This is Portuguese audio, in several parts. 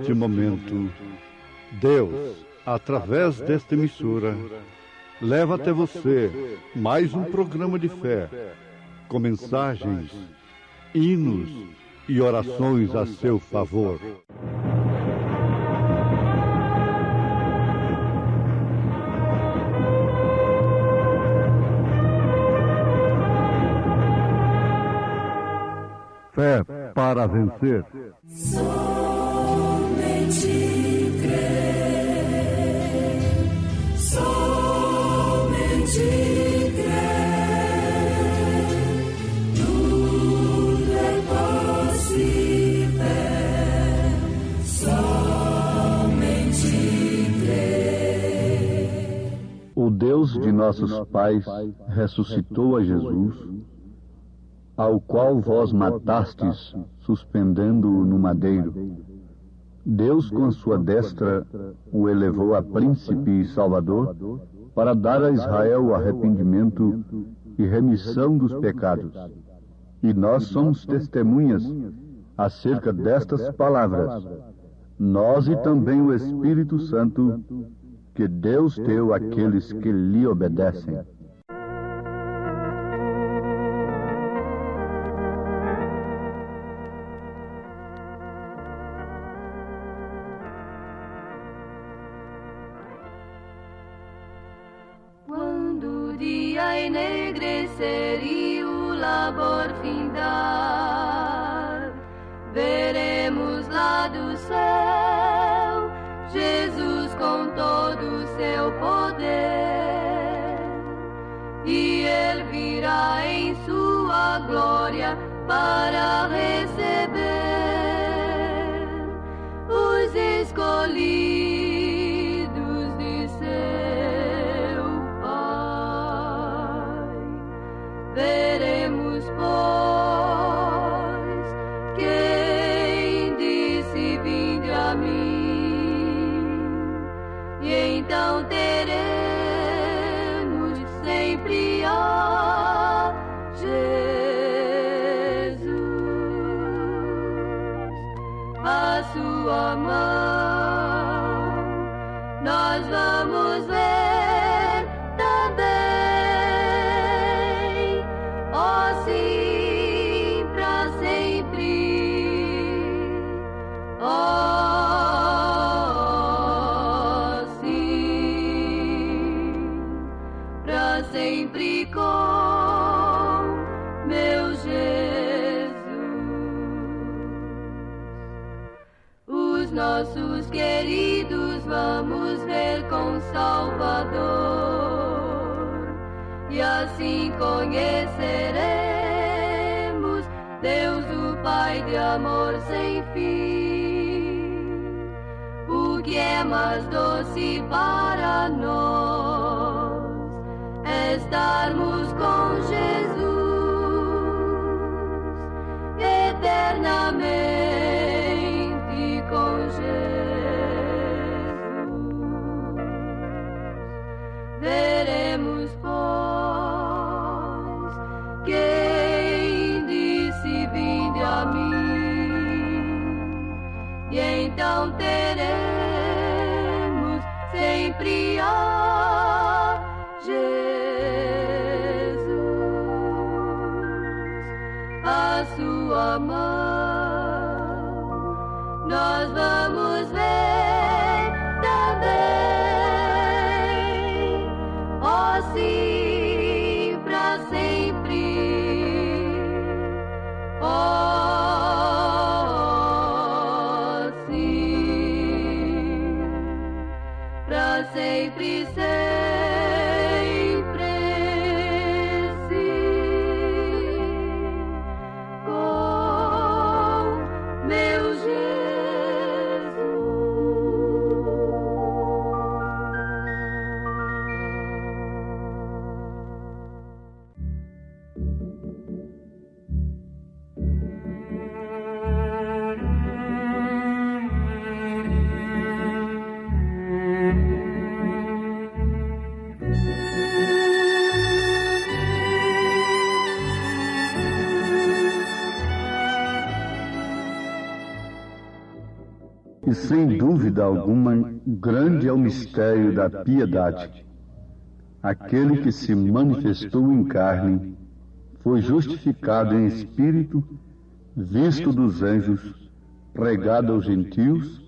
neste momento, Deus, através desta emissora, leva até você mais um programa de fé, com mensagens, hinos e orações a seu favor. Fé para vencer. Somente crer, somente crer, tudo é possível, somente crer. O Deus de nossos pais ressuscitou a Jesus, ao qual vós matastes, suspendendo-o no madeiro. Deus, com a sua destra, o elevou a príncipe e salvador, para dar a Israel o arrependimento e remissão dos pecados. E nós somos testemunhas acerca destas palavras, nós e também o Espírito Santo, que Deus deu àqueles que lhe obedecem. Enegrecer e o labor findar, veremos lá do céu Jesus com todo o seu poder, e ele virá em sua glória para receber os escolhidos de seu Pai. Veremos, pois, quem disse: vinde a mim, e então teremos sempre a Jesus, a sua mão nós vamos ver também, ó sim, pra sempre, ó sim, pra sempre com meu Jesus. Os nossos queridos vamos ver com Salvador, e assim conheceremos Deus, o Pai de amor sem fim. O que é mais doce para nós é estarmos com Jesus eternamente com Jesus. Veremos, pois, quem disse: vinde a mim, e então teremos sempre a Jesus, a sua mão nós vamos ver também, ó sim, pra sempre, ó sim, E sem dúvida alguma, grande é o mistério da piedade. Aquele que se manifestou em carne, foi justificado em espírito, visto dos anjos, pregado aos gentios,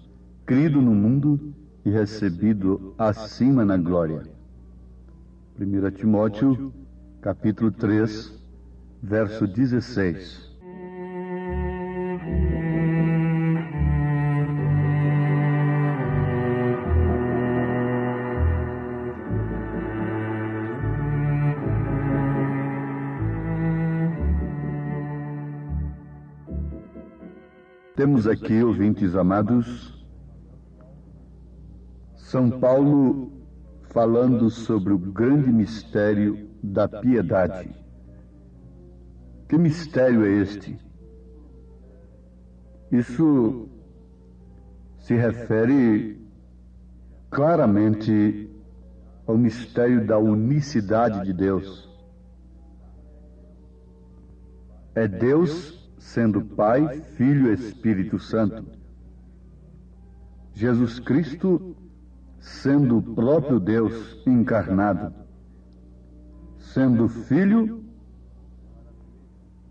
crido no mundo e recebido acima na glória. 1 Timóteo, capítulo 3, verso 16. Temos aqui, ouvintes amados, São Paulo falando sobre o grande mistério da piedade. Que mistério é este? Isso se refere claramente ao mistério da unicidade de Deus. É Deus sendo Pai, Filho e Espírito Santo. Jesus Cristo sendo o próprio Deus encarnado, sendo Filho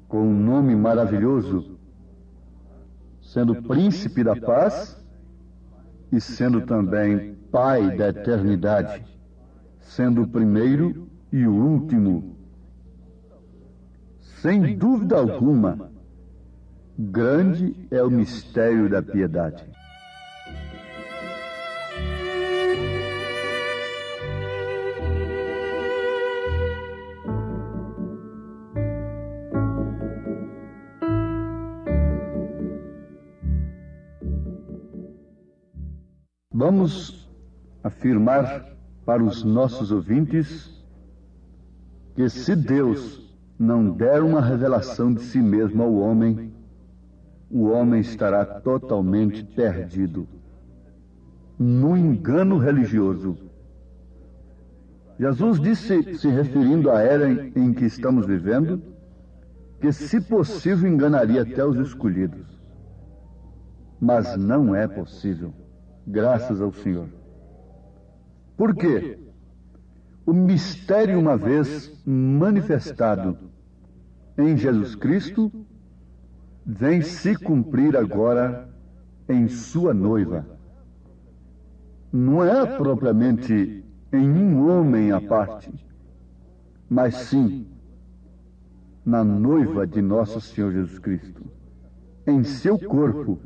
com um nome maravilhoso, sendo Príncipe da Paz e sendo também Pai da eternidade, sendo o primeiro e o último. Sem dúvida alguma, grande é o mistério da piedade. Vamos afirmar para os nossos ouvintes que se Deus não der uma revelação de si mesmo ao homem, o homem estará totalmente perdido no engano religioso. Jesus disse, se referindo à era em que estamos vivendo, que, se possível, enganaria até os escolhidos. Mas não é possível, graças ao Senhor. Por quê? O mistério, uma vez manifestado em Jesus Cristo, vem se cumprir agora em sua noiva. Não é propriamente em um homem à parte, mas sim na noiva de nosso Senhor Jesus Cristo, em seu corpo,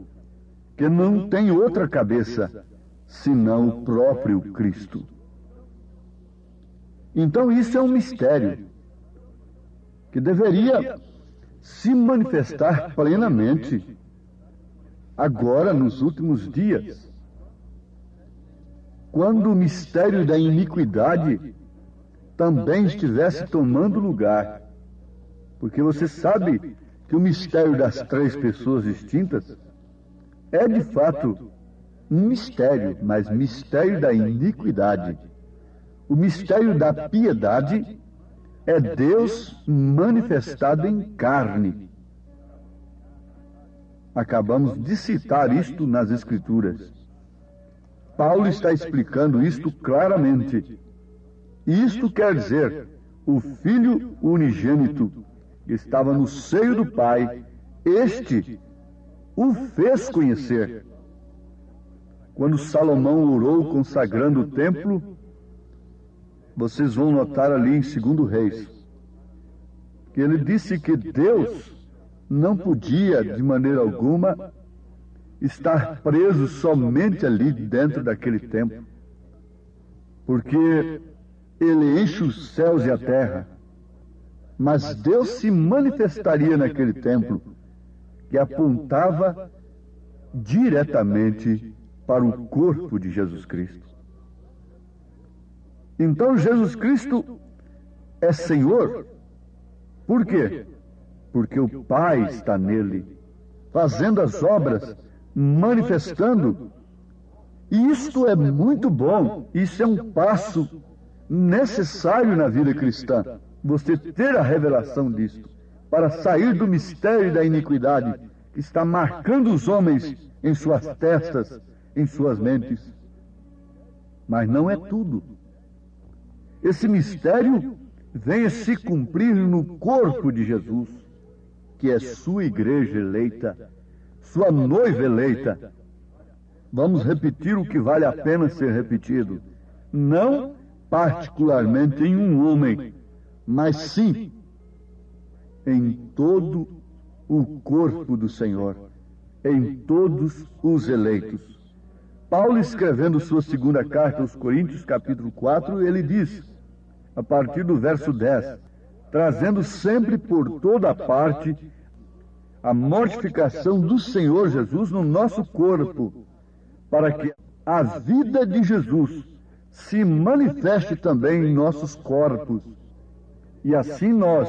que não tem outra cabeça senão o próprio Cristo. Então isso é um mistério que deveria se manifestar plenamente agora, nos últimos dias, quando o mistério da iniquidade também estivesse tomando lugar. Porque você sabe que o mistério das três pessoas distintas é de fato um mistério, mas mistério da iniquidade. O mistério da piedade é Deus manifestado em carne. Acabamos de citar isto nas Escrituras. Paulo está explicando isto claramente. Isto quer dizer, o Filho unigênito que estava no seio do Pai, este o fez conhecer. Quando Salomão orou consagrando o templo, vocês vão notar ali em 2 Reis, que ele disse que Deus não podia, de maneira alguma, estar preso somente ali dentro daquele templo, porque ele enche os céus e a terra, mas Deus se manifestaria naquele templo, que apontava diretamente para o corpo de Jesus Cristo. Então Jesus Cristo é Senhor. Por quê? Porque o Pai está nele, fazendo as obras, manifestando. E isto é muito bom, isso é um passo necessário na vida cristã, você ter a revelação disto, para sair do mistério da iniquidade que está marcando os homens em suas testas, em suas mentes. Mas não é tudo. Esse mistério vem a se cumprir no corpo de Jesus, que é sua igreja eleita, sua noiva eleita. Vamos repetir o que vale a pena ser repetido. Não particularmente em um homem, mas sim em todo o corpo do Senhor, em todos os eleitos. Paulo, escrevendo sua segunda carta aos Coríntios, capítulo 4, ele diz, a partir do verso 10, trazendo sempre por toda parte a mortificação do Senhor Jesus no nosso corpo, para que a vida de Jesus se manifeste também em nossos corpos. E assim nós,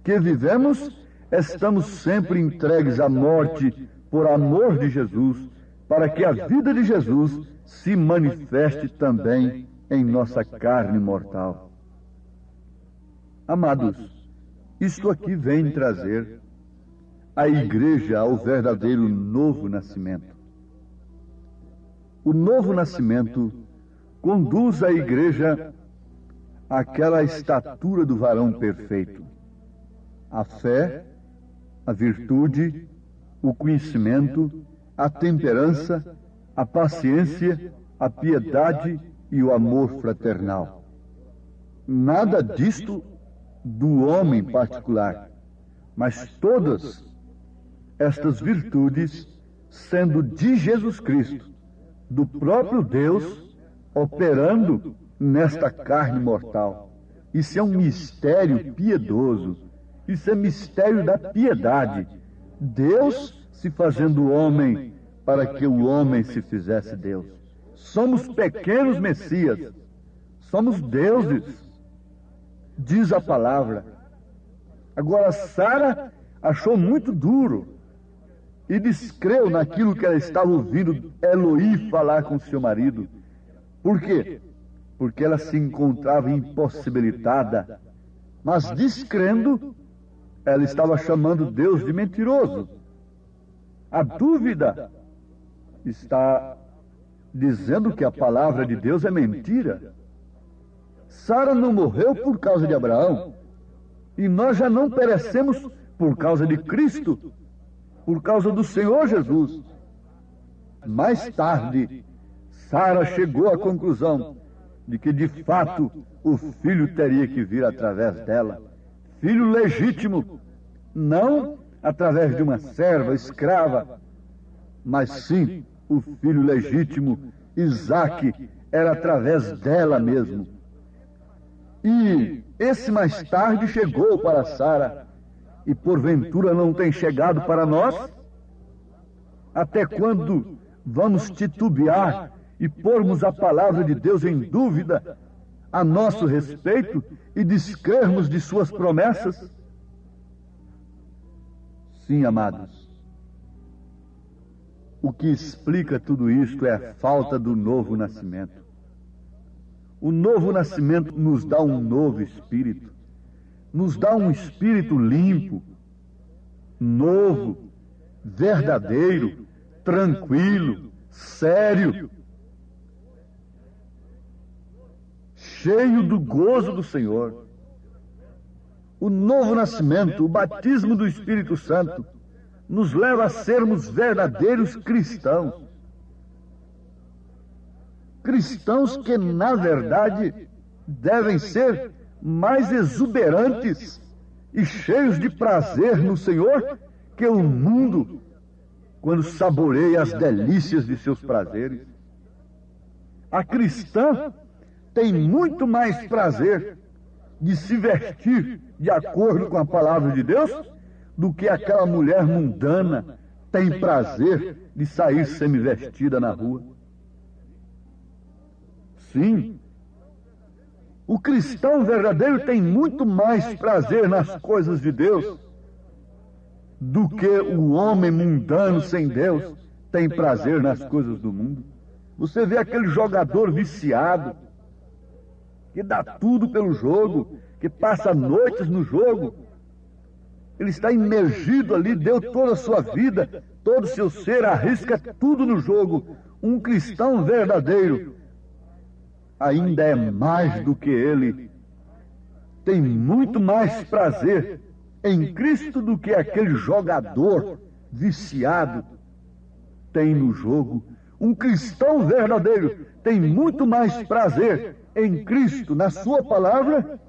que vivemos, estamos sempre entregues à morte por amor de Jesus, para que a vida de Jesus se manifeste também em nossa carne mortal. Amados, isto aqui vem trazer a igreja ao verdadeiro novo nascimento. O novo nascimento conduz a igreja àquela estatura do varão perfeito. A fé, a virtude, o conhecimento, a temperança, a paciência, a piedade e o amor fraternal. Nada disto do homem particular, mas todas estas virtudes sendo de Jesus Cristo, do próprio Deus, operando nesta carne mortal. Isso é um mistério piedoso. Isso é mistério da piedade. Deus se fazendo homem para que o homem se fizesse Deus. Somos pequenos Messias. Somos deuses, diz a palavra. Agora, Sara achou muito duro e descreu naquilo que ela estava ouvindo Eloí falar com seu marido. Por quê? Porque ela se encontrava impossibilitada, mas descrendo, ela estava chamando Deus de mentiroso. A dúvida está dizendo que a palavra de Deus é mentira. Sara não morreu por causa de Abraão, e nós já não perecemos por causa de Cristo, por causa do Senhor Jesus. Mais tarde, Sara chegou à conclusão de que, de fato, o filho teria que vir através dela. Filho legítimo, não através de uma serva escrava, mas sim o filho legítimo, Isaque, era através dela mesmo. E esse mais tarde chegou para Sara, e porventura não tem chegado para nós? Até quando vamos titubear e pormos a palavra de Deus em dúvida a nosso respeito e descrermos de suas promessas? Sim, amados. O que explica tudo isto é a falta do novo nascimento. O novo nascimento nos dá um novo espírito, nos dá um espírito limpo, novo, verdadeiro, tranquilo, sério, cheio do gozo do Senhor. O novo nascimento, o batismo do Espírito Santo, nos leva a sermos verdadeiros cristãos. Cristãos que, na verdade, devem ser mais exuberantes e cheios de prazer no Senhor que o mundo, quando saboreia as delícias de seus prazeres. A cristã tem muito mais prazer de se vestir de acordo com a palavra de Deus do que aquela mulher mundana tem prazer de sair semivestida na rua. Sim, o cristão verdadeiro tem muito mais prazer nas coisas de Deus do que o homem mundano sem Deus tem prazer nas coisas do mundo. Você vê aquele jogador viciado, que dá tudo pelo jogo, que passa noites no jogo. Ele está imergido ali, deu toda a sua vida, todo o seu ser, arrisca tudo no jogo. Um cristão verdadeiro ainda é mais do que ele. Tem muito mais prazer em Cristo do que aquele jogador viciado tem no jogo. Um cristão verdadeiro tem muito mais prazer em Cristo, na sua palavra,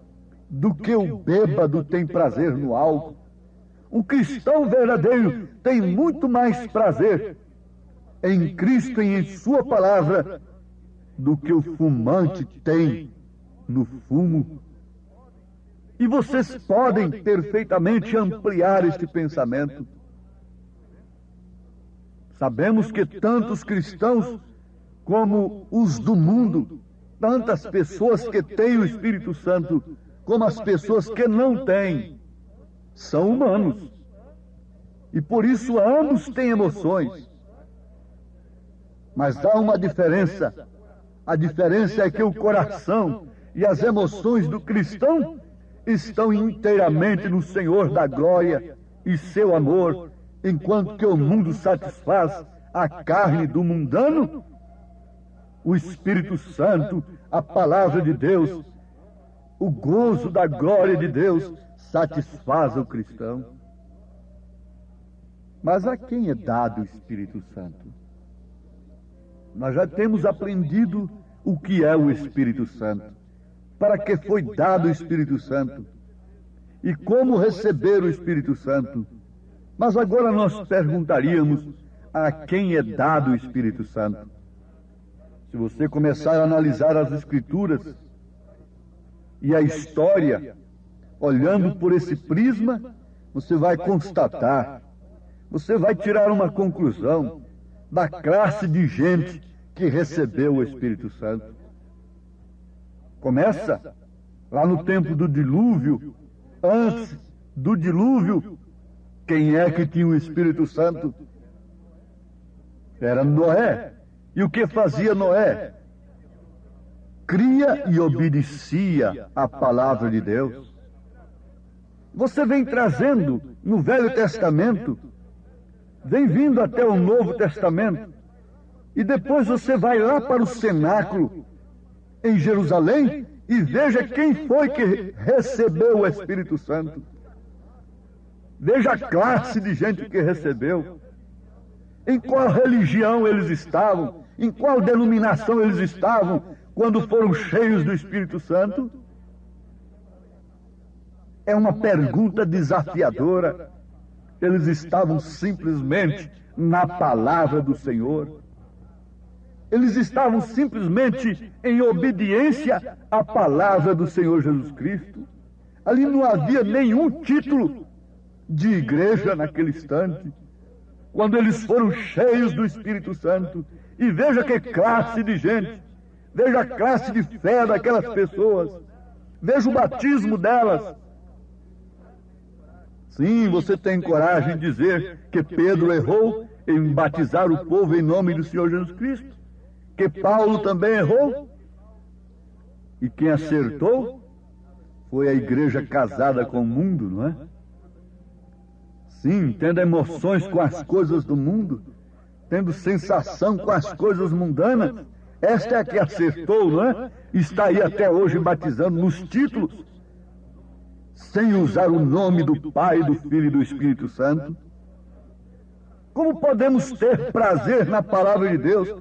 do que o bêbado tem prazer no álcool. Um cristão verdadeiro tem muito mais prazer em Cristo e em sua palavra do que o fumante tem no fumo. E vocês podem perfeitamente ampliar este pensamento. Sabemos que tantos cristãos como os do mundo, tantas pessoas que têm o Espírito Santo, como as pessoas que não têm, são humanos. E por isso ambos têm emoções. Mas há uma diferença. A diferença é que o coração e as emoções do cristão estão inteiramente no Senhor da glória e seu amor, enquanto que o mundo satisfaz a carne do mundano. O Espírito Santo, a palavra de Deus, o gozo da glória de Deus satisfaz o cristão. Mas a quem é dado o Espírito Santo? Nós já temos aprendido o que é o Espírito Santo, para que foi dado o Espírito Santo e como receber o Espírito Santo. Mas agora nós perguntaríamos: a quem é dado o Espírito Santo? Se você começar a analisar as Escrituras e a história, olhando por esse prisma, você vai constatar, você vai tirar uma conclusão da classe de gente que recebeu o Espírito Santo. Começa lá no tempo do dilúvio. Antes do dilúvio, quem é que tinha o Espírito Santo? Era Noé. E o que fazia Noé? Cria e obedecia a palavra de Deus. Você vem trazendo no Velho Testamento, vem vindo até o Novo Testamento, e depois você vai lá para o cenáculo em Jerusalém e veja quem foi que recebeu o Espírito Santo. Veja a classe de gente que recebeu. Em qual religião eles estavam, em qual denominação eles estavam quando foram cheios do Espírito Santo? É uma pergunta desafiadora. Eles estavam simplesmente na palavra do Senhor. Eles estavam simplesmente em obediência à palavra do Senhor Jesus Cristo. Ali não havia nenhum título de igreja naquele instante. Quando eles foram cheios do Espírito Santo, e veja que classe de gente, veja a classe de fé daquelas pessoas, veja o batismo delas. Sim, você tem coragem de dizer que Pedro errou em batizar o povo em nome do Senhor Jesus Cristo? Que Paulo também errou? E quem acertou foi a igreja casada com o mundo, não é? Sim, tendo emoções com as coisas do mundo, tendo sensação com as coisas mundanas. Esta é a que acertou, não é? Está aí até hoje batizando nos títulos, sem usar o nome do Pai, do Filho e do Espírito Santo. Como podemos ter prazer na palavra de Deus,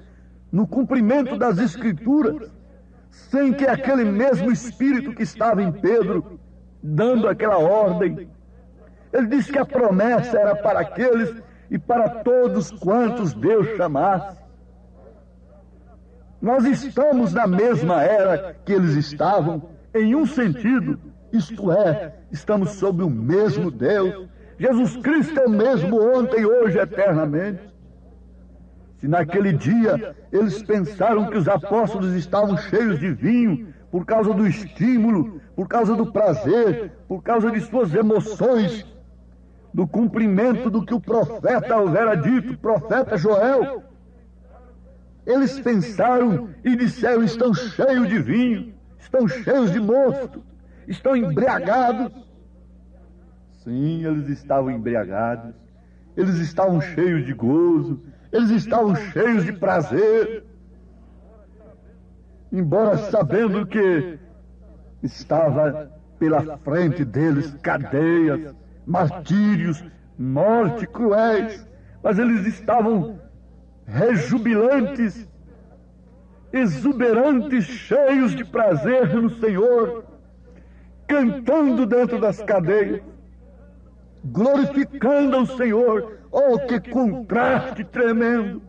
no cumprimento das Escrituras, sem que aquele mesmo Espírito que estava em Pedro, dando aquela ordem, ele disse que a promessa era para aqueles e para todos quantos Deus chamasse. Nós estamos na mesma era que eles estavam, em um sentido, isto é, estamos sob o mesmo Deus. Jesus Cristo é o mesmo ontem, hoje, eternamente. Se naquele dia eles pensaram que os apóstolos estavam cheios de vinho, por causa do estímulo, por causa do prazer, por causa de suas emoções, do cumprimento do que o profeta houvera dito, profeta Joel, eles pensaram e disseram: estão cheios de vinho, estão cheios de mosto, estão embriagados. Sim, eles estavam embriagados, eles estavam cheios de gozo, eles estavam cheios de prazer, embora sabendo que estava pela frente deles cadeias, martírios, morte cruéis, mas eles estavam rejubilantes, exuberantes, cheios de prazer no Senhor, cantando dentro das cadeias, glorificando ao Senhor. Oh, que contraste tremendo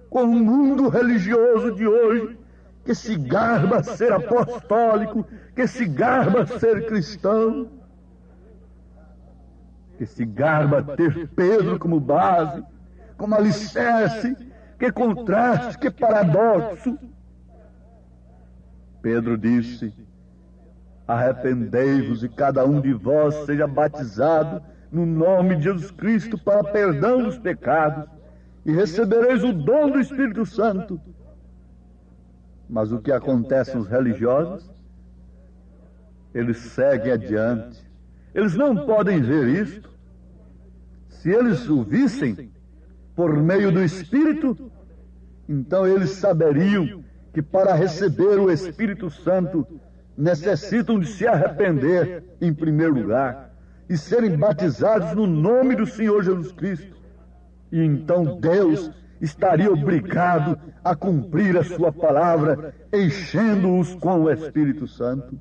com o mundo religioso de hoje, que se garba a ser apostólico, que se garba a ser cristão, que se garba a ter Pedro como base, como alicerce. Que contraste, que paradoxo! Pedro disse: arrependei-vos e cada um de vós seja batizado no nome de Jesus Cristo para perdão dos pecados, e recebereis o dom do Espírito Santo. Mas o que acontece nos religiosos? Eles seguem adiante. Eles não podem ver isto. Se eles o vissem por meio do Espírito, então eles saberiam que para receber o Espírito Santo necessitam de se arrepender em primeiro lugar e serem batizados no nome do Senhor Jesus Cristo. E então Deus estaria obrigado a cumprir a sua palavra, enchendo-os com o Espírito Santo.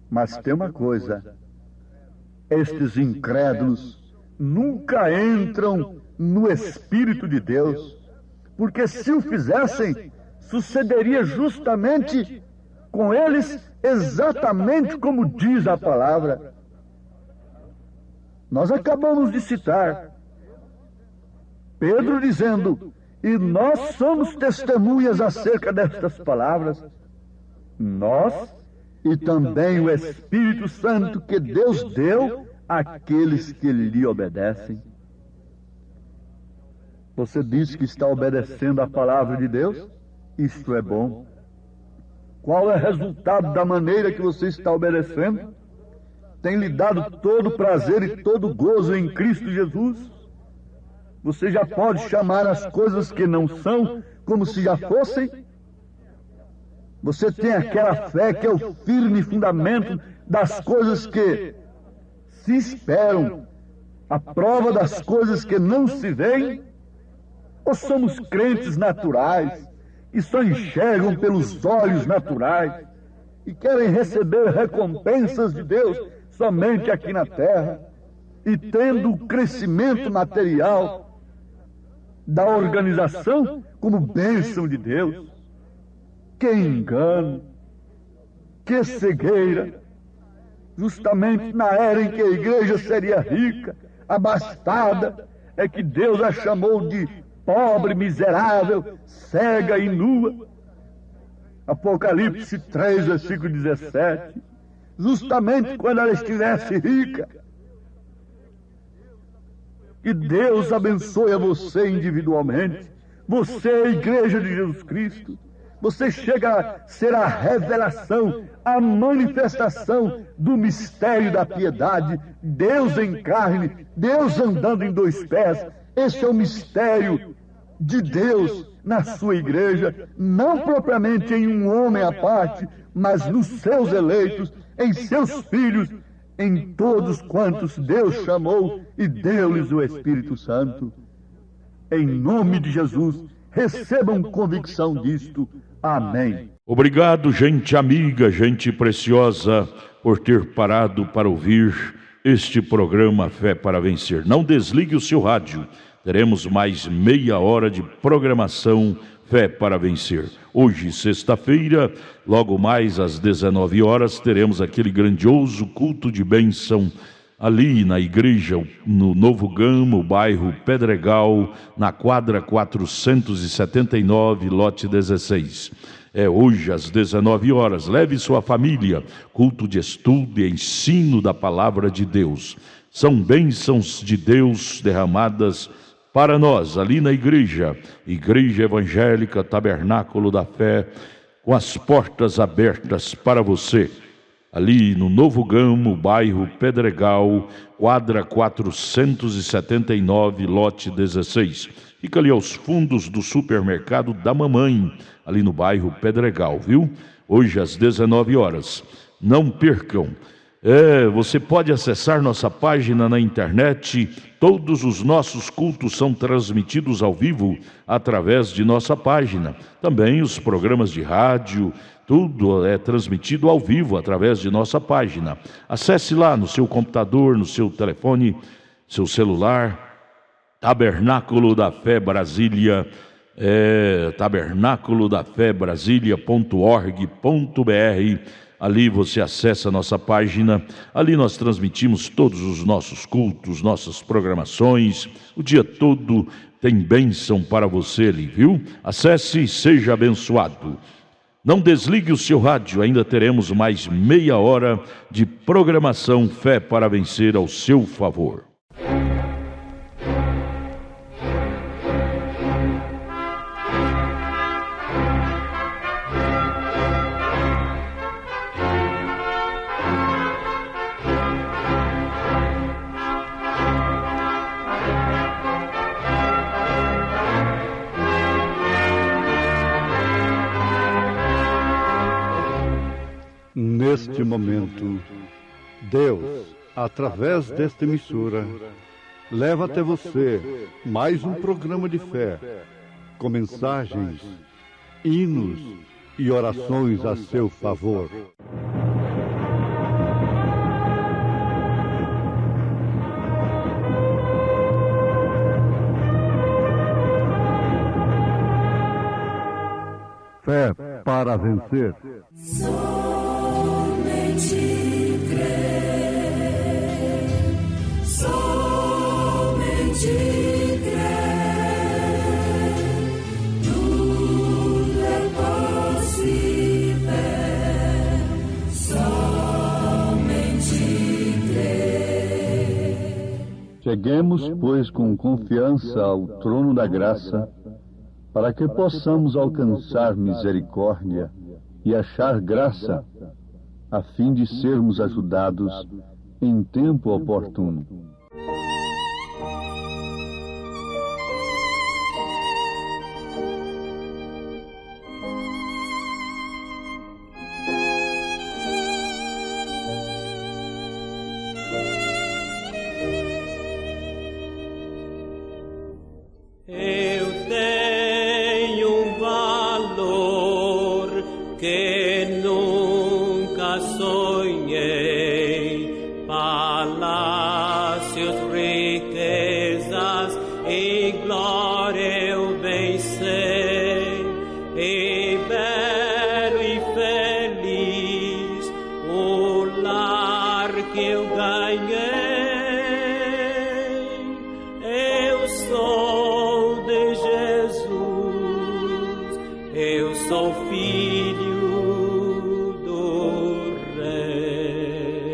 Mas tem uma coisa: estes incrédulos nunca entram no Espírito de Deus, porque se o fizessem, sucederia justamente com eles exatamente como diz a palavra. Nós acabamos de citar Pedro dizendo: e nós somos testemunhas acerca destas palavras. Nós e também o Espírito Santo que Deus deu àqueles que lhe obedecem. Você diz que está obedecendo a palavra de Deus? Isto é bom. Qual é o resultado da maneira que você está obedecendo? Tem lhe dado todo o prazer e todo o gozo em Cristo Jesus? Você já pode chamar as coisas que não são como se já fossem? Você tem aquela fé que é o firme fundamento das coisas que se esperam, a prova das coisas que não se veem? Ou somos crentes naturais, que só enxergam pelos olhos naturais e querem receber recompensas de Deus somente aqui na terra, e tendo o crescimento material da organização como bênção de Deus? Que engano, que cegueira! Justamente na era em que a igreja seria rica, abastada, é que Deus a chamou de pobre, miserável, cega e nua. Apocalipse 3, versículo 17. Justamente quando ela estivesse rica. Que Deus abençoe a você individualmente. Você é a igreja de Jesus Cristo. Você chega a ser a revelação, a manifestação do mistério da piedade. Deus em carne, Deus andando em dois pés. Esse é o mistério de Deus na sua igreja, não propriamente em um homem à parte, mas nos seus eleitos, em seus filhos, em todos quantos Deus chamou e deu-lhes o Espírito Santo. Em nome de Jesus, recebam convicção disto. Amém. Obrigado, gente amiga, gente preciosa, por ter parado para ouvir este programa Fé para Vencer. Não desligue o seu rádio. Teremos mais meia hora de programação Fé para Vencer. Hoje, sexta-feira, logo mais às 19 horas, teremos aquele grandioso culto de bênção ali na igreja, no Novo Gama, bairro Pedregal, na quadra 479, lote 16. É hoje às 19 horas. Leve sua família. Culto de estudo e ensino da palavra de Deus. São bênçãos de Deus derramadas para nós, ali na igreja. Igreja Evangélica Tabernáculo da Fé, com as portas abertas para você. ali no Novo Gamo, bairro Pedregal, quadra 479, lote 16. Fica ali aos fundos do supermercado da Mamãe, ali no bairro Pedregal, viu? Hoje às 19 horas. Não percam. Você pode acessar nossa página na internet. Todos os nossos cultos são transmitidos ao vivo através de nossa página. Também os programas de rádio, tudo é transmitido ao vivo através de nossa página. Acesse lá no seu computador, no seu telefone, seu celular, Tabernáculo da Fé Brasília, tabernáculodafebrasilia.org.br. Ali você acessa a nossa página, ali nós transmitimos todos os nossos cultos, nossas programações, o dia todo tem bênção para você ali, viu? Acesse e seja abençoado. Não desligue o seu rádio, ainda teremos mais meia hora de programação Fé para Vencer ao seu favor. Neste momento, Deus, através desta emissora, leva até você mais um programa de fé, com mensagens, hinos e orações a seu favor. Fé para vencer. Somente crer, somente crer, tudo é possível, somente crer. Cheguemos, pois, com confiança ao trono da graça, para que possamos alcançar misericórdia e achar graça, a fim de sermos ajudados em tempo oportuno. Sou filho do Rei.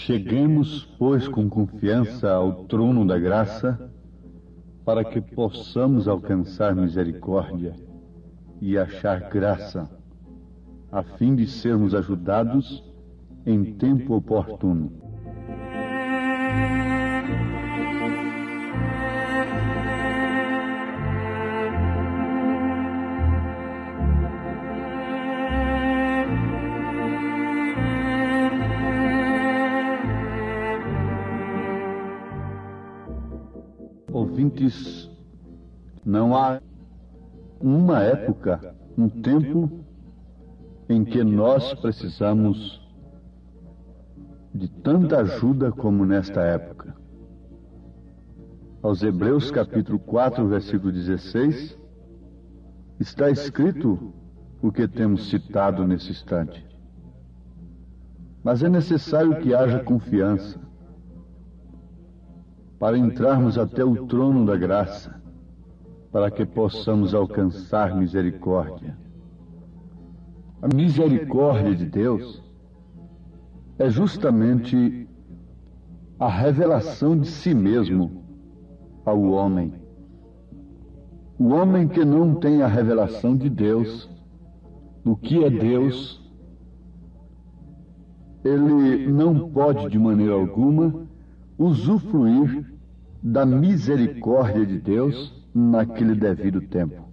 Cheguemos, pois, com confiança ao trono da graça, para que possamos alcançar misericórdia e achar graça, a fim de sermos ajudados em tempo oportuno. Ouvintes, não há uma época, um tempo em que nós precisamos de tanta ajuda como nesta época. Aos Hebreus capítulo 4, versículo 16, está escrito o que temos citado nesse instante. Mas é necessário que haja confiança para entrarmos até o trono da graça, para que possamos alcançar misericórdia. A misericórdia de Deus é justamente a revelação de si mesmo ao homem. O homem que não tem a revelação de Deus, do que é Deus, ele não pode de maneira alguma usufruir da misericórdia de Deus naquele devido tempo.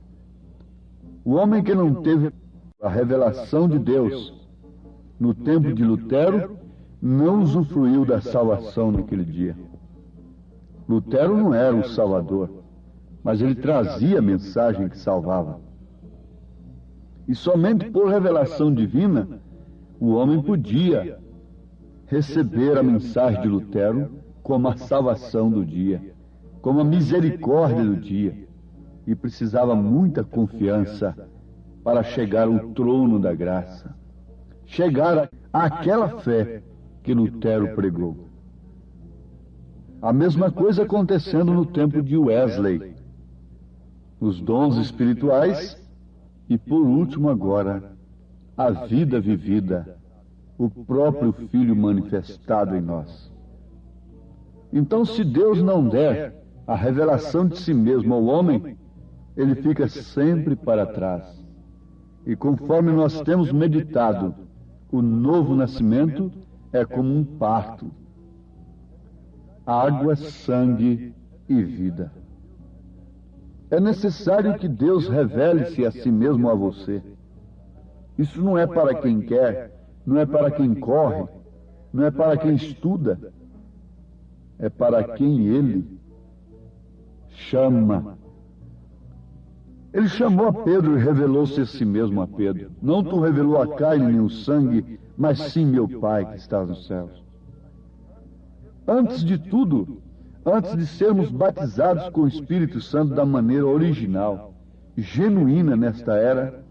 O homem que não teve a revelação de Deus no tempo de Lutero não usufruiu da salvação naquele dia. Lutero não era o Salvador, mas ele trazia a mensagem que salvava. E somente por revelação divina o homem podia receber a mensagem de Lutero como a salvação do dia, como a misericórdia do dia, e precisava muita confiança para chegar ao trono da graça, chegar àquela fé que Lutero pregou. A mesma coisa acontecendo no tempo de Wesley, os dons espirituais e, por último agora, a vida vivida, o próprio Filho manifestado em nós. Então, se Deus não der a revelação de si mesmo ao homem, ele fica sempre para trás. E conforme nós temos meditado, o novo nascimento é como um parto. Água, sangue e vida. É necessário que Deus revele-se a si mesmo a você. Isso não é para quem quer, não é para quem corre, não é para quem estuda, é para quem Ele chama. Ele chamou a Pedro e revelou-se a si mesmo a Pedro. Não tu revelou a carne nem o sangue, mas sim meu Pai que está nos céus. Antes de tudo, antes de sermos batizados com o Espírito Santo da maneira original, genuína nesta era,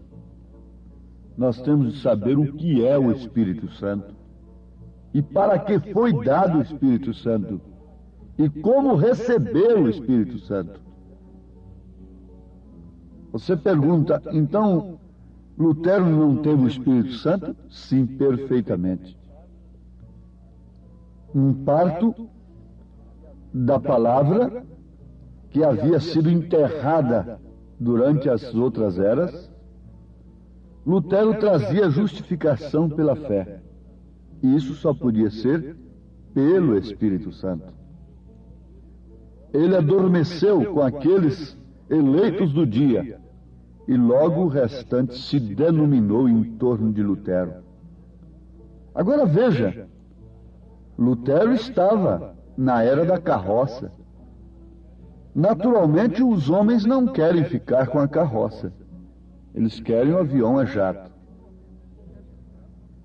nós temos de saber o que é o Espírito Santo e para que foi dado o Espírito Santo e como receber o Espírito Santo. Você pergunta, então, Lutero não teve o Espírito Santo? Sim, perfeitamente. Um parto da palavra que havia sido enterrada durante as outras eras, Lutero trazia justificação pela fé. E isso só podia ser pelo Espírito Santo. Ele adormeceu com aqueles eleitos do dia, e logo o restante se denominou em torno de Lutero. Agora veja, Lutero estava na era da carroça. Naturalmente, os homens não querem ficar com a carroça. Eles querem o avião a jato.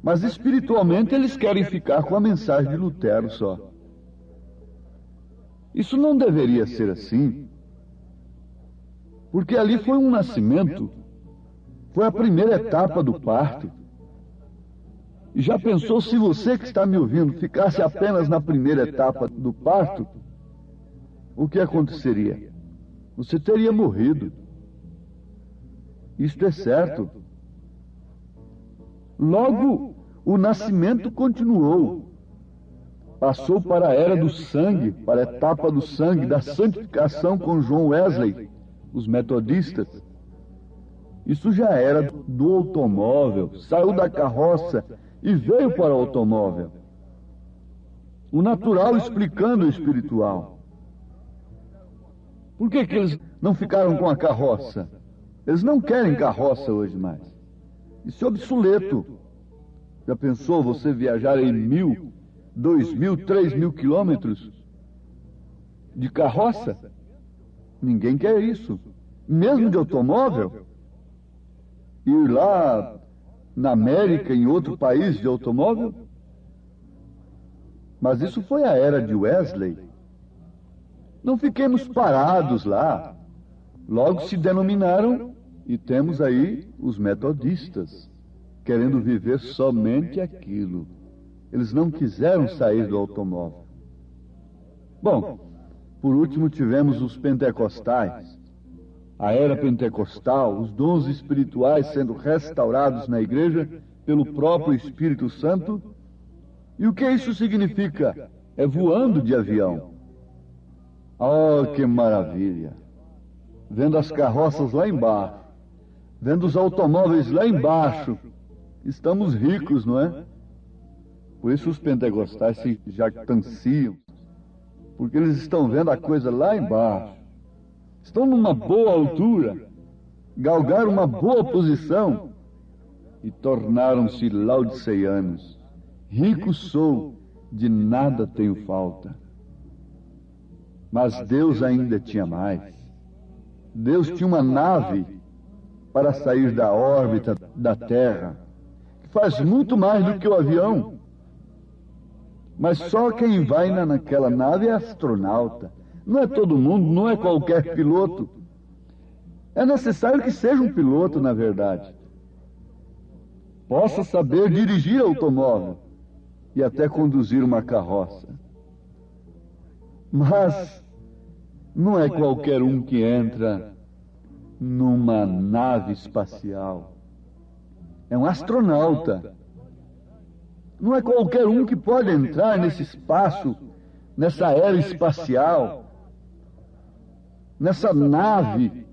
Mas espiritualmente eles querem ficar com a mensagem de Lutero só. Isso não deveria ser assim, porque ali foi um nascimento, foi a primeira etapa do parto. E já pensou se você que está me ouvindo ficasse apenas na primeira etapa do parto? O que aconteceria? Você teria morrido. Isto é certo. Logo, o nascimento continuou. passou para a era do sangue, para a etapa do sangue, da santificação com John Wesley, os metodistas. Isso já era do automóvel, saiu da carroça e veio para o automóvel. O natural explicando o espiritual. Por que eles não ficaram com a carroça? Eles não querem carroça hoje mais. Isso é obsoleto. Já pensou você viajar em 1.000, 2.000, 3.000 quilômetros de carroça? Ninguém quer isso. Mesmo de automóvel. Ir lá na América, em outro país de automóvel. Mas isso foi a era de Wesley. Não fiquemos parados lá. Logo se denominaram, e temos aí os metodistas, querendo viver somente aquilo. Eles não quiseram sair do automóvel. Bom, por último tivemos os pentecostais. A era pentecostal, os dons espirituais sendo restaurados na igreja pelo próprio Espírito Santo. E o que isso significa? É voando de avião. Oh, que maravilha! Vendo as carroças lá embaixo, vendo os automóveis lá embaixo. Estamos ricos, não é? Por isso os pentecostais se jactanciam, porque eles estão vendo a coisa lá embaixo. Estão numa boa altura, galgaram uma boa posição e tornaram-se laodiceianos. Rico sou, de nada tenho falta. Mas Deus ainda tinha mais. Deus tinha uma nave para sair da órbita da Terra, que faz muito mais do que o avião. Mas só quem vai naquela nave é astronauta. Não é todo mundo, não é qualquer piloto. É necessário que seja um piloto, na verdade. Possa saber dirigir automóvel e até conduzir uma carroça. Mas não é qualquer um que entra numa nave espacial. É um astronauta. Não é qualquer um que pode entrar nesse espaço, nessa era espacial, nessa nave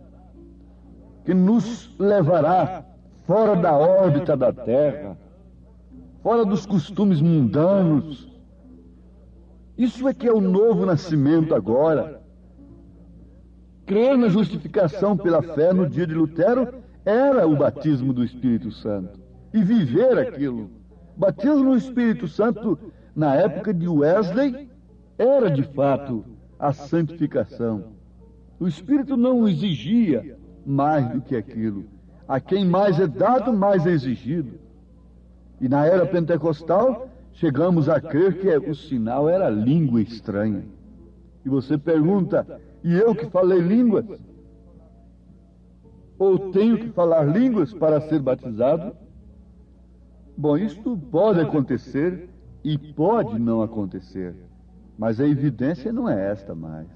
que nos levará fora da órbita da Terra, fora dos costumes mundanos. Isso é que é o novo nascimento agora. Crer na justificação pela fé no dia de Lutero era o batismo do Espírito Santo. E viver aquilo. O batismo no Espírito Santo, na época de Wesley, era de fato a santificação. O Espírito não exigia mais do que aquilo. A quem mais é dado, mais é exigido. E na era pentecostal, chegamos a crer que o sinal era língua estranha. E você pergunta, e eu que falei línguas? Ou tenho que falar línguas para ser batizado? Bom, isto pode acontecer e pode não acontecer. Mas a evidência não é esta mais.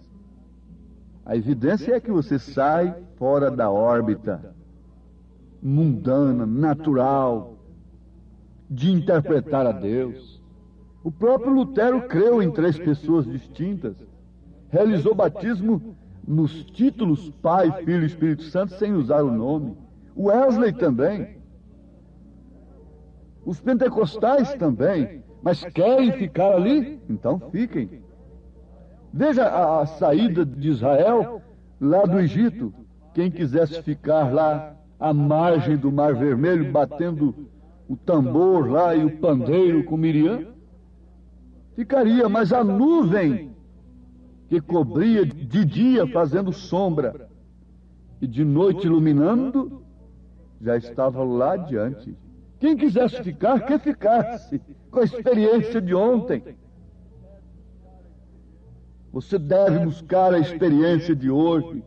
A evidência é que você sai fora da órbita mundana, natural, de interpretar a Deus. O próprio Lutero creu em 3 pessoas distintas. Realizou batismo nos títulos Pai, Filho e Espírito Santo sem usar o nome. Wesley também. Os pentecostais também. Mas querem ficar ali? Então fiquem. Veja a saída de Israel lá do Egito. Quem quisesse ficar lá à margem do Mar Vermelho, batendo o tambor lá e o pandeiro com Miriam, ficaria, mas a nuvem que cobria de dia fazendo sombra e de noite iluminando, já estava lá adiante. Quem quisesse ficar, que ficasse, com a experiência de ontem. Você deve buscar a experiência de hoje.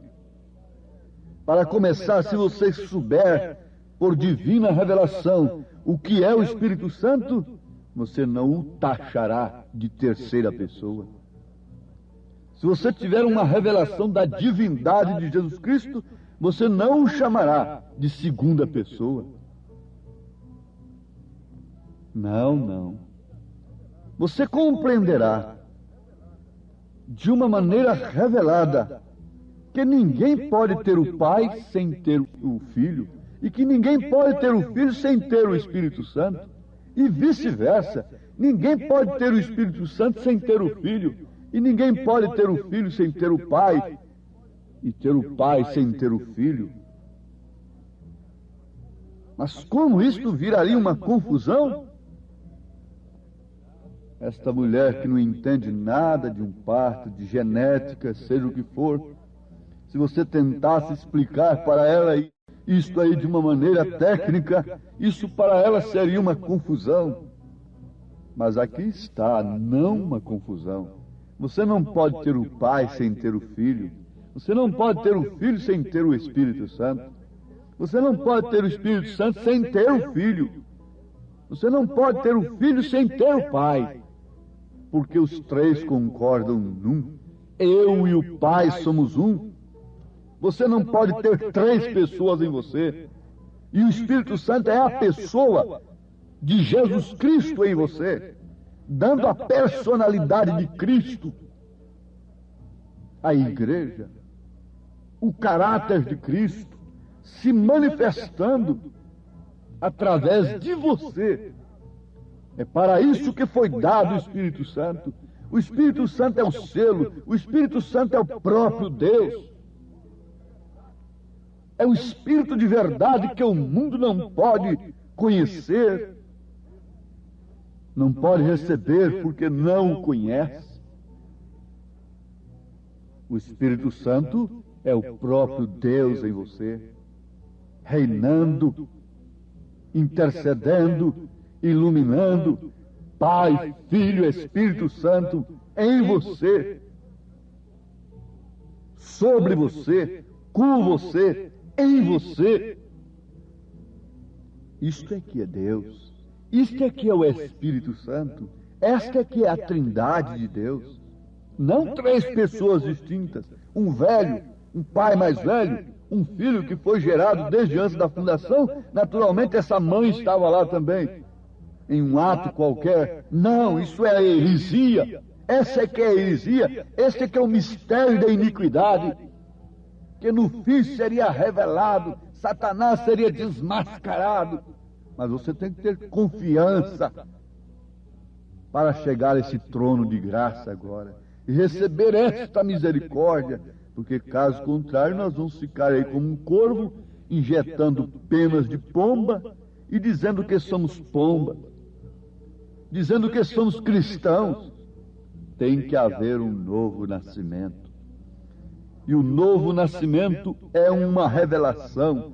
Para começar, se você souber, por divina revelação, o que é o Espírito Santo, você não o taxará de terceira pessoa. Se você tiver uma revelação da divindade de Jesus Cristo, você não o chamará de segunda pessoa. Não, não. você compreenderá de uma maneira revelada que ninguém pode ter o Pai sem ter o Filho, e que ninguém pode ter o Filho sem ter o Espírito Santo, e vice-versa. Ninguém pode ter o Espírito Santo sem ter o Filho, e ninguém pode ter o Filho sem ter o Pai, e ter o Pai sem ter o Filho. Mas como isto viraria uma confusão? Esta mulher que não entende nada de um parto, de genética, seja o que for, se você tentasse explicar para ela isto aí de uma maneira técnica, isso para ela seria uma confusão. Mas aqui está, não uma confusão. Você não pode ter o Pai sem ter o Filho. Você não pode ter o Filho sem ter o Espírito Santo. Você não pode ter o Espírito Santo sem ter o Filho. Você não pode ter o Filho sem ter o Pai. Porque os três concordam num. Eu e o Pai somos um. Você não pode ter três pessoas em você. E o Espírito Santo é a pessoa de Jesus Cristo em você, dando a personalidade de Cristo à igreja, o caráter de Cristo se manifestando através de você. É para isso que foi dado o Espírito Santo. O Espírito Santo é o selo, o Espírito Santo é o próprio Deus. É um Espírito de verdade que o mundo não pode conhecer, não pode receber porque não o conhece. O Espírito Santo é o próprio Deus em você, reinando, intercedendo, iluminando, Pai, Filho, Espírito Santo em você, sobre você, com você, em você. Isto é que é Deus. Isto é que é o Espírito Santo. Esta é que é a Trindade de Deus. Não três pessoas distintas. Um velho, um pai mais velho, um filho que foi gerado desde antes da fundação. Naturalmente essa mãe estava lá também, em um ato qualquer. Não, isso é a heresia. Essa é que é a heresia. Esse é que é o mistério da iniquidade, que no fim seria revelado. Satanás seria desmascarado. Mas você tem que ter confiança para chegar a esse trono de graça agora e receber esta misericórdia, porque caso contrário nós vamos ficar aí como um corvo, injetando penas de pomba e dizendo que somos pomba, dizendo que somos cristãos. Tem que haver um novo nascimento. E o novo nascimento é uma revelação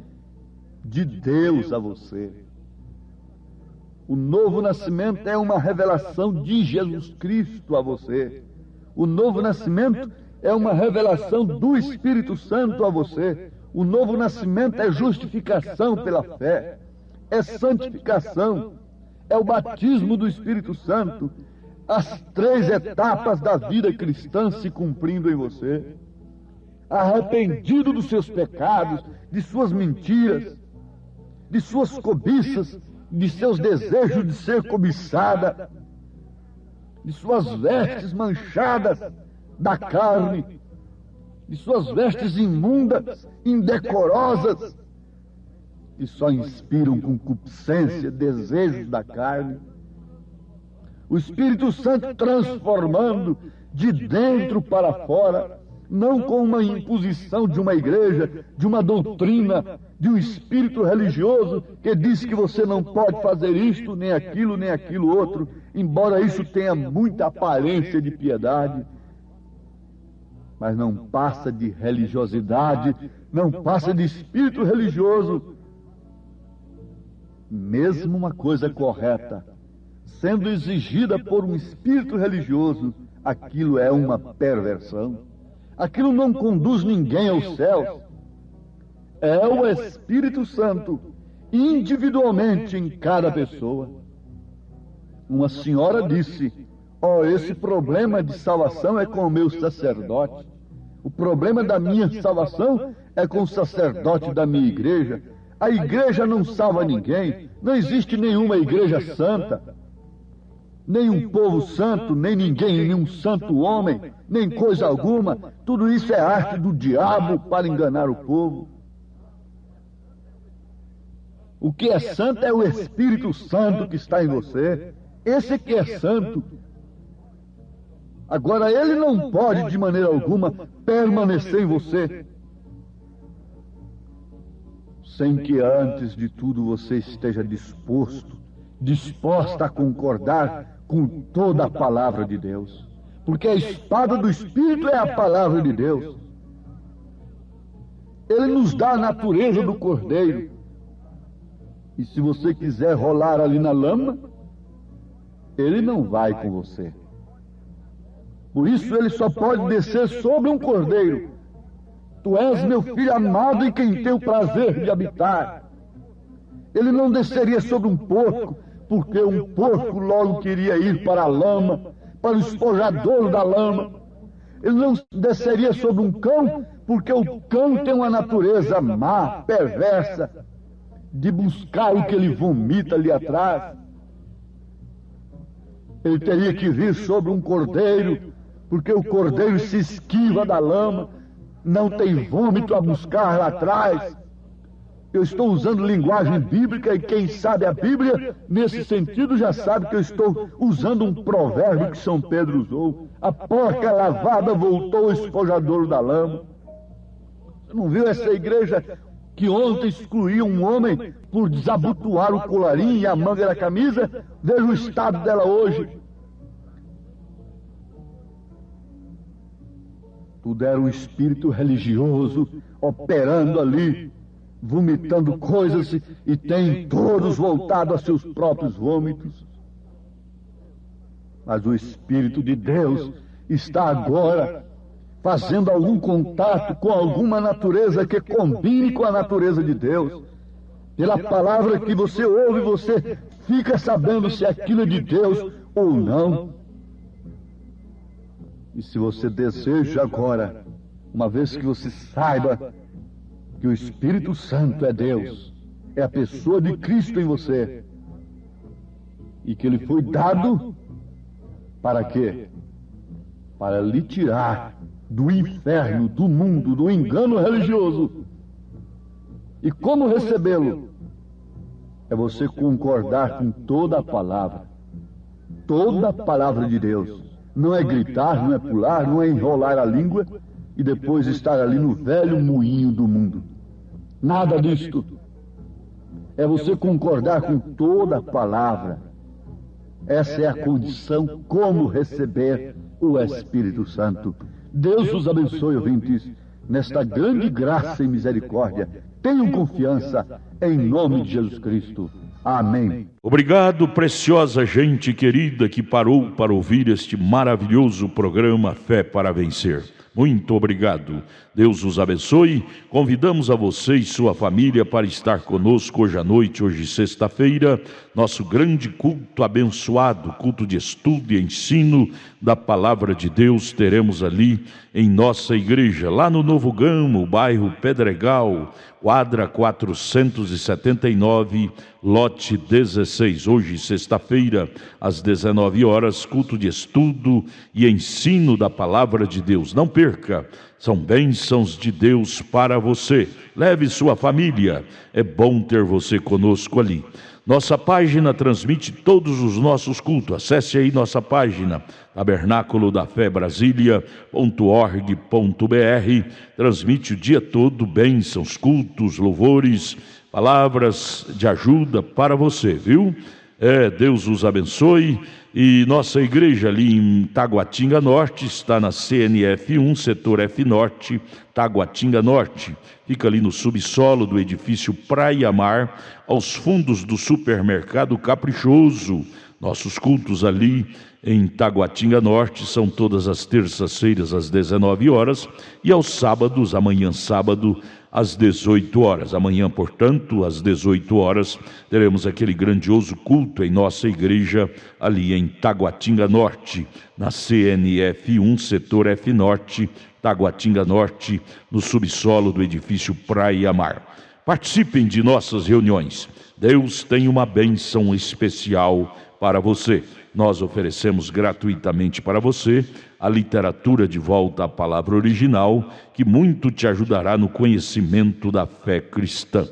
de Deus a você. O novo nascimento é uma revelação de Jesus Cristo a você. O novo nascimento é uma revelação do Espírito Santo a você. O novo nascimento é justificação pela fé, é santificação, é o batismo do Espírito Santo. As três etapas da vida cristã se cumprindo em você. Arrependido dos seus pecados, de suas mentiras, de suas cobiças, de seus desejos de ser cobiçada, de suas vestes manchadas da carne, de suas vestes imundas, indecorosas, que só inspiram concupiscência, desejos da carne. O Espírito Santo transformando de dentro para fora, não com uma imposição de uma igreja, de uma doutrina, de um espírito religioso que diz que você não pode fazer isto, nem aquilo outro, embora isso tenha muita aparência de piedade, mas não passa de religiosidade, não passa de espírito religioso. Mesmo uma coisa correta, sendo exigida por um espírito religioso, aquilo é uma perversão. Aquilo não conduz ninguém aos céus. É o Espírito Santo, individualmente em cada pessoa. Uma senhora disse: esse problema de salvação é com o meu sacerdote. O problema da minha salvação é com o sacerdote da minha igreja. A igreja não salva ninguém. Não existe nenhuma igreja santa. nem um povo santo, nem ninguém, nenhum santo homem, nem coisa alguma. Tudo isso é arte do diabo para enganar o povo. O que é santo é o Espírito Santo que está em você. Esse que é santo. Agora, ele não pode, de maneira alguma, permanecer em você sem que, antes de tudo, você esteja disposta a concordar com toda a palavra de Deus. Porque a espada do Espírito é a palavra de Deus. Ele nos dá a natureza do cordeiro. E se você quiser rolar ali na lama, ele não vai com você. Por isso ele só pode descer sobre um cordeiro. Tu és meu filho amado em quem tenho o prazer de habitar. Ele não desceria sobre um porco, porque um porco logo queria ir para a lama, para o espojadouro da lama. Ele não desceria sobre um cão, porque o cão tem uma natureza má, perversa, de buscar o que ele vomita ali atrás. Ele teria que vir sobre um cordeiro, porque o cordeiro se esquiva da lama, não tem vômito a buscar lá atrás. Eu estou usando linguagem bíblica e quem sabe a Bíblia, nesse sentido, já sabe que eu estou usando um provérbio que São Pedro usou. A porca lavada voltou ao espojadouro da lama. Você não viu essa igreja que ontem excluía um homem por desabotoar o colarinho e a manga da camisa? Veja o estado dela hoje. Tudo era um espírito religioso operando ali, vomitando coisas, e tem todos voltado a seus próprios vômitos. Mas o Espírito de Deus está agora fazendo algum contato com alguma natureza que combine com a natureza de Deus. Pela palavra que você ouve, você fica sabendo se aquilo é de Deus ou não. E se você deseja agora, uma vez que você saiba que o Espírito Santo é Deus, é a pessoa de Cristo em você, e que ele foi dado para quê? Para lhe tirar do inferno, do mundo, do engano religioso. E como recebê-lo? É você concordar com toda a palavra de Deus. Não é gritar, não é pular, não é enrolar a língua e depois estar ali no velho moinho do mundo. Nada disto. É você concordar com toda a palavra. Essa é a condição como receber o Espírito Santo. Deus os abençoe, ouvintes, nesta grande graça e misericórdia. Tenham confiança em nome de Jesus Cristo. Amém. Obrigado, preciosa gente querida que parou para ouvir este maravilhoso programa Fé para Vencer. Muito obrigado. Deus os abençoe. Convidamos a você e sua família para estar conosco hoje à noite, hoje sexta-feira, nosso grande culto abençoado, culto de estudo e ensino da Palavra de Deus. Teremos ali em nossa igreja, lá no Novo Gamo, bairro Pedregal, quadra 479, lote 16. Hoje, sexta-feira, às 19 horas, culto de estudo e ensino da Palavra de Deus. Não perca, são bênçãos de Deus para você. Leve sua família, é bom ter você conosco ali. Nossa página transmite todos os nossos cultos. Acesse aí nossa página, tabernáculo da fé Brasília.org.br. Transmite o dia todo bênçãos, cultos, louvores, palavras de ajuda para você, viu? Deus os abençoe. E nossa igreja ali em Taguatinga Norte está na CNF 1, setor F Norte, Taguatinga Norte. Fica ali no subsolo do edifício Praia Mar, aos fundos do supermercado Caprichoso. Nossos cultos ali em Taguatinga Norte são todas as terças-feiras às 19 horas e aos sábados, amanhã sábado, às 18 horas. Amanhã, portanto, às 18 horas, teremos aquele grandioso culto em nossa igreja ali em Taguatinga Norte, na CNF 1, setor F Norte, Taguatinga Norte, no subsolo do edifício Praia Mar. Participem de nossas reuniões. Deus tem uma bênção especial para você. Nós oferecemos gratuitamente para você a literatura De Volta à Palavra Original, que muito te ajudará no conhecimento da fé cristã.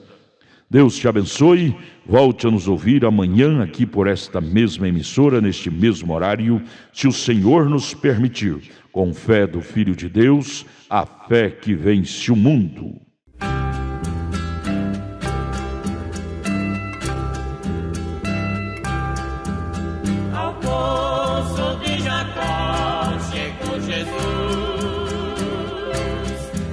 Deus te abençoe. Volte a nos ouvir amanhã aqui por esta mesma emissora, neste mesmo horário, se o Senhor nos permitir, com fé do Filho de Deus, a fé que vence o mundo. Ao poço de Jacó chegou Jesus,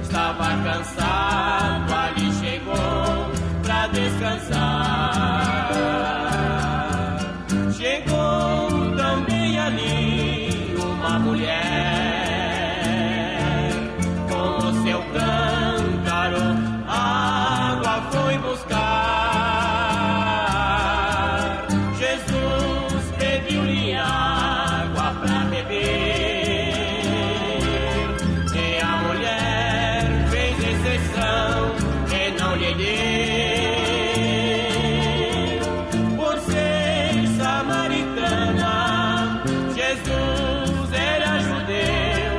estava cansado, ali chegou para descansar. Chegou também ali uma mulher, com o seu cântaro água foi buscar. Jesus pediu-lhe água para beber, e a mulher fez exceção e não lhe deu. Por ser samaritana, Jesus era judeu,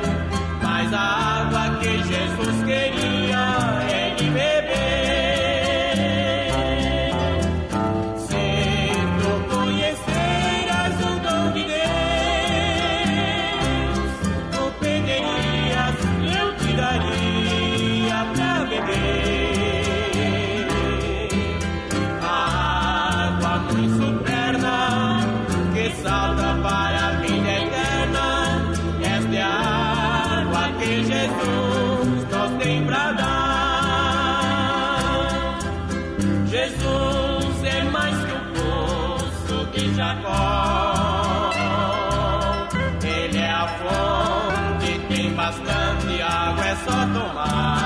mas a água que Jesus queria ele beber. Se tu conheceras o dom de Deus, tu pedirias, eu te daria pra beber. A água muito superna que salta para a vida eterna, esta é a água que Jesus nos tem pra dar. Jesus é mais que o poço de Jacó, ele é a fonte, tem bastante água, é só tomar.